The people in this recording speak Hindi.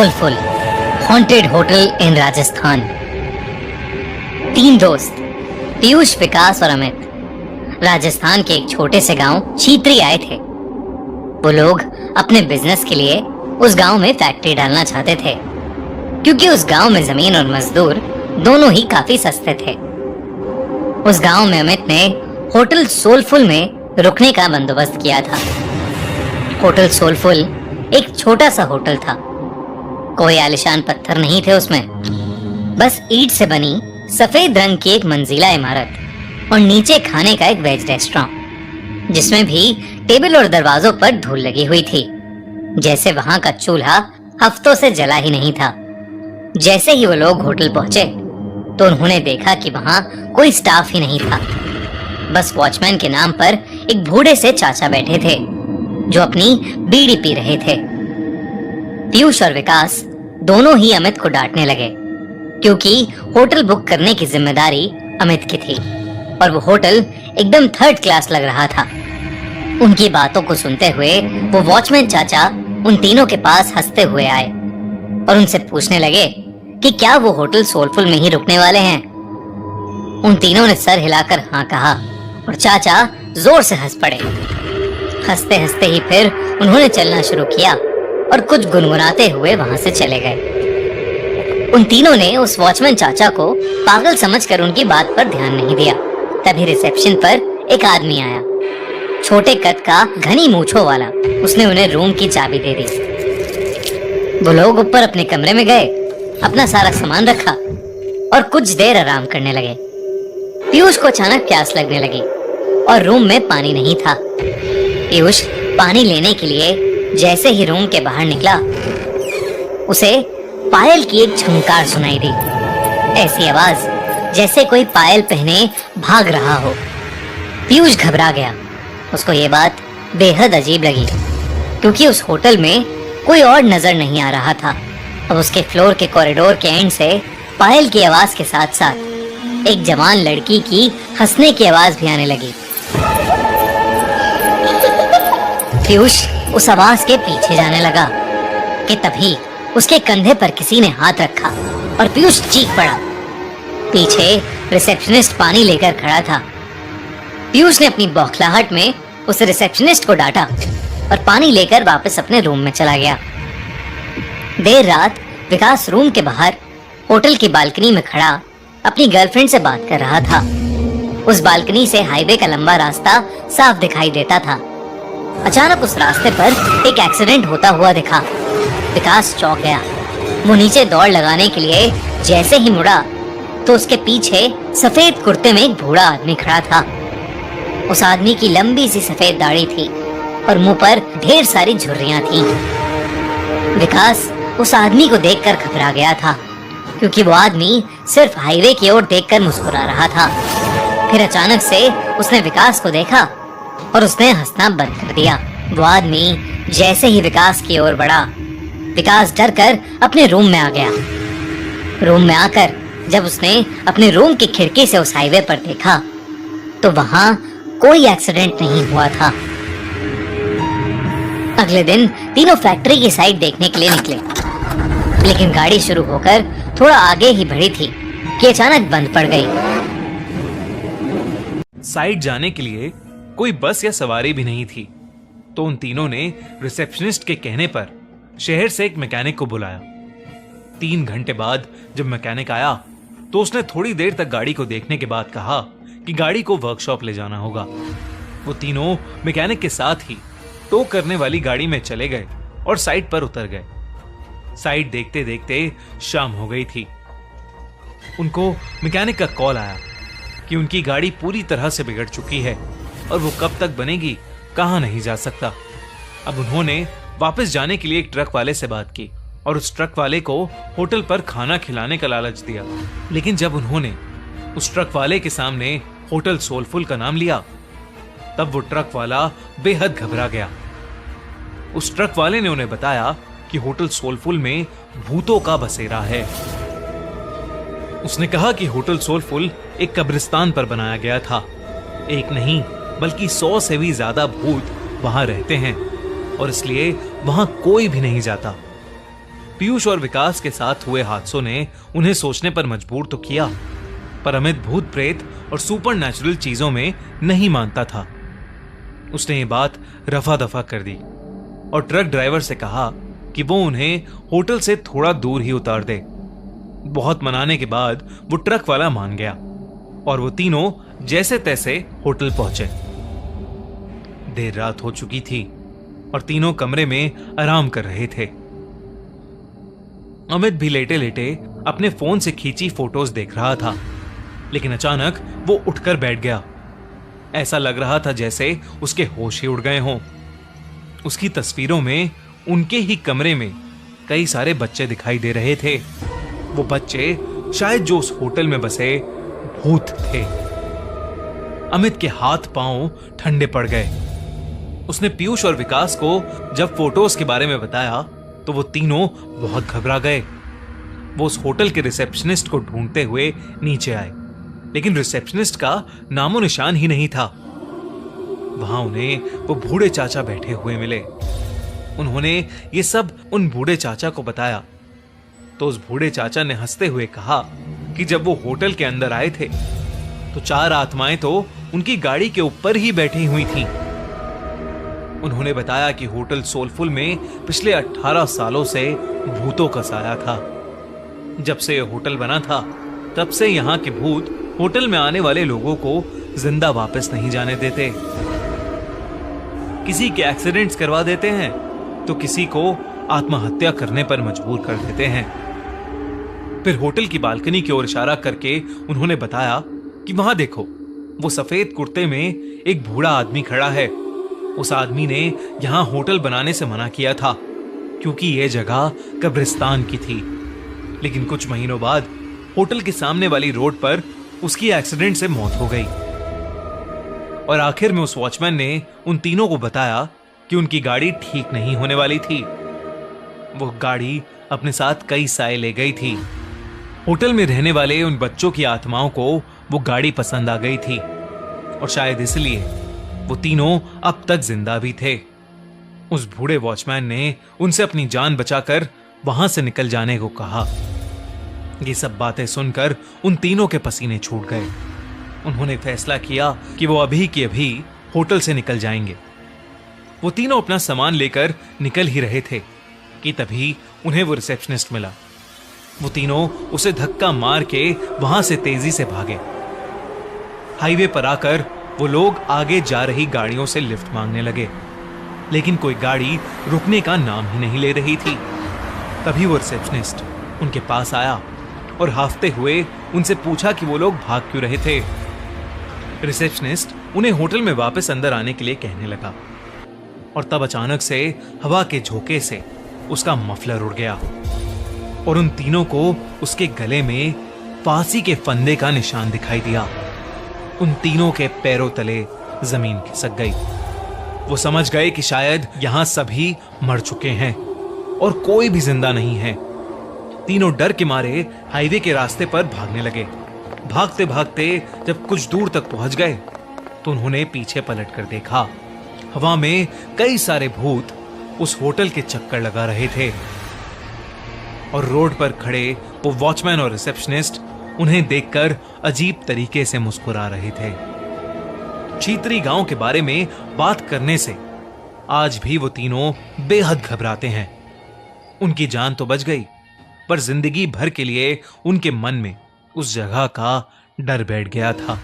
Soulful haunted hotel in Rajasthan. 3 दोस्त पीयूष, विकास और अमित राजस्थान के एक छोटे से गांव छीत्री आए थे। वो लोग अपने बिजनेस के लिए उस गांव में फैक्ट्री डालना चाहते थे, क्योंकि उस गांव में जमीन और मजदूर दोनों ही काफी सस्ते थे। उस गांव में अमित ने होटल सोलफुल में रुकने का बंदोबस्त किया था। होटल सोलफुल एक छोटा सा होटल था। कोई आलिशान पत्थर नहीं थे उसमें, बस ईंट से बनी सफेद रंग की एक मंजिला इमारत और नीचे खाने का एक वेज रेस्टोरेंट, जिसमें भी टेबल और दरवाजों पर धूल लगी हुई थी, जैसे वहां का चूल्हा हफ्तों से जला ही नहीं था। जैसे ही वो लोग होटल पहुंचे तो उन्होंने देखा कि वहां कोई स्टाफ ही नहीं था। बस वॉचमैन के नाम पर एक बूढ़े से चाचा बैठे थे जो अपनी बीड़ी पी रहे थे। पीयूष और विकास दोनों ही अमित को डांटने लगे, क्योंकि होटल बुक करने की जिम्मेदारी अमित की थी और वो होटल एकदम थर्ड क्लास लग रहा था। उनकी बातों को सुनते हुए वो वॉचमैन चाचा उन तीनों के पास हंसते हुए आए और उनसे पूछने लगे कि क्या वो होटल सोलफुल में ही रुकने वाले हैं। उन तीनों ने सर हिलाकर हाँ कहा और चाचा जोर से हंस पड़े। हंसते हंसते ही फिर उन्होंने चलना शुरू किया और कुछ गुनगुनाते हुए वहां से चले गए। उन तीनों ने उस वॉचमैन चाचा को पागल समझकर उनकी बात पर ध्यान नहीं दिया। तभी रिसेप्शन पर एक आदमी आया, छोटे कद का, घनी मूंछों वाला। उसने उन्हें रूम की चाबी दे दी। वो लोग ऊपर अपने कमरे में गए, अपना सारा सामान रखा और कुछ देर आराम करने लगे। पीयूष को अचानक प्यास लगने लगी और रूम में पानी नहीं था। पीयूष पानी लेने के लिए जैसे ही रूम के बाहर निकला, उसे पायल की एक झंकार सुनाई दी। ऐसी आवाज जैसे कोई पायल पहने भाग रहा हो। पीयूष घबरा गया। उसको ये बात बेहद अजीब लगी, क्योंकि उस होटल में कोई और नजर नहीं आ रहा था। अब उसके फ्लोर के कॉरिडोर के एंड से पायल की आवाज के साथ साथ एक जवान लड़की की हंसने की आवाज भी आने लगी। पीयूष उस आवाज के पीछे जाने लगा कि तभी उसके कंधे पर किसी ने हाथ रखा और पीयूष चीख पड़ा। पीछे रिसेप्शनिस्ट पानी लेकर खड़ा था। पीयूष ने अपनी बौखलाहट में उस रिसेप्शनिस्ट को डांटा और पानी लेकर वापस अपने रूम में चला गया। देर रात विकास रूम के बाहर होटल की बालकनी में खड़ा अपनी गर्लफ्रेंड से बात कर रहा था। उस बालकनी से हाईवे का लंबा रास्ता साफ दिखाई देता था। अचानक उस रास्ते पर एक एक्सीडेंट होता हुआ दिखा। विकास चौंक गया। वो नीचे दौड़ लगाने के लिए जैसे ही मुड़ा तो उसके पीछे सफेद कुर्ते में एक बूढ़ा आदमी खड़ा था। उस आदमी की लंबी सी सफेद दाढ़ी थी और मुंह पर ढेर सारी झुर्रियां थीं। विकास उस आदमी को देखकर घबरा गया था, क्योंकि वो आदमी सिर्फ हाईवे की ओर देखकर मुस्कुरा रहा था। फिर अचानक से उसने विकास को देखा और उसने हंसना बंद कर दिया। वो आदमी जैसे ही विकास की ओर बढ़ा, विकास डरकर अपने रूम में आ गया। रूम में आकर जब उसने अपने रूम की खिड़की से उस हाईवे पर देखा तो वहां कोई एक्सीडेंट नहीं हुआ था। अगले दिन तीनों फैक्ट्री की साइड देखने के लिए निकले, लेकिन गाड़ी शुरू होकर थोड़ा आगे ही बढ़ी थी कि अचानक बंद पड़ गई। साइड जाने के लिए कोई बस या सवारी भी नहीं थी, तो उन तीनों ने रिसेप्शनिस्ट के कहने पर शहर से एक मैकेनिक को बुलाया। 3 घंटे बाद जब मैकेनिक आया तो उसने थोड़ी देर तक गाड़ी को देखने के बाद कहा कि गाड़ी को वर्कशॉप ले जाना होगा। वो तीनों मैकेनिक के साथ ही टो करने वाली गाड़ी में चले गए और साइड पर उतर गए। साइड देखते देखते शाम हो गई थी। उनको मैकेनिक का कॉल आया कि उनकी गाड़ी पूरी तरह से बिगड़ चुकी है और वो कब तक बनेगी कहां नहीं जा सकता। अब उन्होंने वापस जाने के लिए एक ट्रक वाले से बात की और उस ट्रक वाले को होटल पर खाना खिलाने का लालच दिया। लेकिन जब उन्होंने उस ट्रक वाले के सामने होटल सोलफुल का नाम लिया, तब वो ट्रक वाला बेहद घबरा गया। उस ट्रक वाले ने उन्हें बताया कि होटल सोलफुल में भूतों का बसेरा है। उसने कहा कि होटल सोलफुल एक कब्रिस्तान पर बनाया गया था। एक नहीं बल्कि 100 से भी ज्यादा भूत वहां रहते हैं और इसलिए वहां कोई भी नहीं जाता। पीयूष और विकास के साथ हुए हादसों ने उन्हें सोचने पर मजबूर तो किया, पर अमित भूत प्रेत और सुपर नेचुरल चीजों में नहीं मानता था। उसने ये बात रफा दफा कर दी और ट्रक ड्राइवर से कहा कि वो उन्हें होटल से थोड़ा दूर ही उतार दे। बहुत मनाने के बाद वो ट्रक वाला मान गया और वो तीनों जैसे तैसे होटल पहुंचे। देर रात हो चुकी थी और तीनों कमरे में आराम कर रहे थे। अमित भी लेटे लेटे अपने फोन से खींची फोटोज देख रहा था, लेकिन अचानक वो उठकर बैठ गया। ऐसा लग रहा था जैसे उसके होश ही उड़ गए हों। उसकी तस्वीरों में उनके ही कमरे में कई सारे बच्चे दिखाई दे रहे थे। वो बच्चे शायद जो उस होटल में बसे भूत थे। अमित के हाथ पांव ठंडे पड़ गए। उसने पीयूष और विकास को जब फोटोज के बारे में बताया तो वो तीनों बहुत घबरा गए। वो उस होटल के रिसेप्शनिस्ट को ढूंढते हुए नीचे आए, लेकिन रिसेप्शनिस्ट का नामो निशान ही नहीं था। वहां उन्हें वो बूढ़े चाचा बैठे हुए मिले। उन्होंने ये सब उन बूढ़े चाचा को बताया तो उस बूढ़े चाचा ने हंसते हुए कहा कि जब वो होटल के अंदर आए थे तो 4 आत्माएं तो उनकी गाड़ी के ऊपर ही बैठी हुई थीं। उन्होंने बताया कि होटल सोलफुल में पिछले 18 सालों से भूतों का साया था। जब से होटल बना था तब से यहाँ के भूत होटल में आने वाले लोगों को जिंदा वापस नहीं जाने देते। किसी के एक्सीडेंट्स करवा देते हैं तो किसी को आत्महत्या करने पर मजबूर कर देते हैं। फिर होटल की बालकनी की ओर इशारा करके उन्होंने बताया कि वहां देखो, वो सफेद कुर्ते में एक बूढ़ा आदमी खड़ा है। उस आदमी ने यहां होटल बनाने से मना किया था क्योंकि यह जगह कब्रिस्तान की थी, लेकिन कुछ महीनों बाद होटल के सामने वाली रोड पर उसकी एक्सीडेंट से मौत हो गई। और आखिर में उस वॉचमैन ने उन तीनों को बताया कि उनकी गाड़ी ठीक नहीं होने वाली थी। वो गाड़ी अपने साथ कई साए ले गई थी। होटल में रहने वाले उन बच्चों की आत्माओं को वो गाड़ी पसंद आ गई थी और शायद इसलिए वो तीनों अब तक जिंदा भी थे। उस बूढ़े वॉचमैन ने उनसे अपनी जान बचाकर वहां से निकल जाने को कहा। ये सब बातें सुनकर उन तीनों के पसीने छूट गए। उन्होंने फैसला किया कि वो अभी की अभी होटल से निकल जाएंगे। वो तीनों अपना सामान लेकर निकल ही रहे थे कि तभी उन्हें वो रिसेप्शनिस्ट मिला। वो तीनों उसे धक्का मार के वहां से तेजी से भागे। हाईवे पर आकर वो लोग आगे जा रही गाड़ियों से लिफ्ट मांगने लगे, लेकिन कोई गाड़ी रुकने का नाम ही नहीं ले रही थी। तभी वो रिसेप्शनिस्ट उनके पास आया और हाफते हुए उनसे पूछा कि वो लोग भाग क्यों रहे थे। रिसेप्शनिस्ट उन्हें होटल में वापस अंदर आने के लिए कहने लगा और तब अचानक से हवा के झोंके से उसका मफलर उड़ गया और उन तीनों को उसके गले में फांसी के फंदे का निशान दिखाई दिया। उन तीनों के पैरों तले जमीन खिसक गई। वो समझ गए कि शायद यहां सभी मर चुके हैं और कोई भी जिंदा नहीं है। तीनों डर के मारे हाईवे के रास्ते पर भागने लगे। भागते भागते जब कुछ दूर तक पहुंच गए तो उन्होंने पीछे पलटकर देखा। हवा में कई सारे भूत उस होटल के चक्कर लगा रहे थे और रोड पर खड़े वो वॉचमैन और रिसेप्शनिस्ट उन्हें देखकर अजीब तरीके से मुस्कुरा रहे थे। चीतरी गांव के बारे में बात करने से आज भी वो तीनों बेहद घबराते हैं। उनकी जान तो बच गई, पर जिंदगी भर के लिए उनके मन में उस जगह का डर बैठ गया था।